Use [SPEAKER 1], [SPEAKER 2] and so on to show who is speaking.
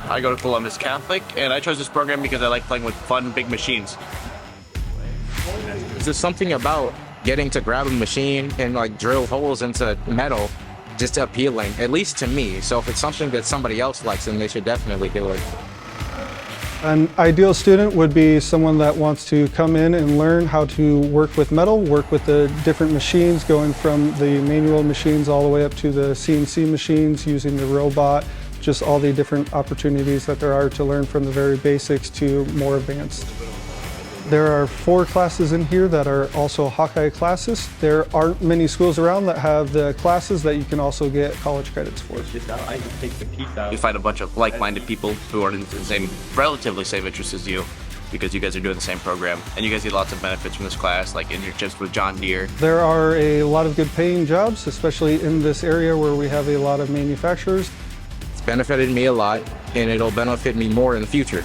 [SPEAKER 1] I go to Columbus Catholic, and I chose this program because I like playing with fun, big machines.
[SPEAKER 2] Is there something about getting to grab a machine and like drill holes into metal just appealing, at least to me? So if it's something that somebody else likes, then they should definitely do it.
[SPEAKER 3] An ideal student would be someone that wants to come in and learn how to work with metal, work with the different machines, going from the manual machines all the way up to the CNC machines, using the robot, just all the different opportunities that there are to learn from the very basics to more advanced. There are 4 classes in here that are also Hawkeye classes. There aren't many schools around that have the classes that you can also get college credits for.
[SPEAKER 1] You find a bunch of like-minded people who are in the same, relatively same interests as you, because you guys are doing the same program, and you guys get lots of benefits from this class, like internships with John Deere.
[SPEAKER 3] There are a lot of good paying jobs, especially in this area where we have a lot of manufacturers.
[SPEAKER 2] It's benefited me a lot, and it'll benefit me more in the future.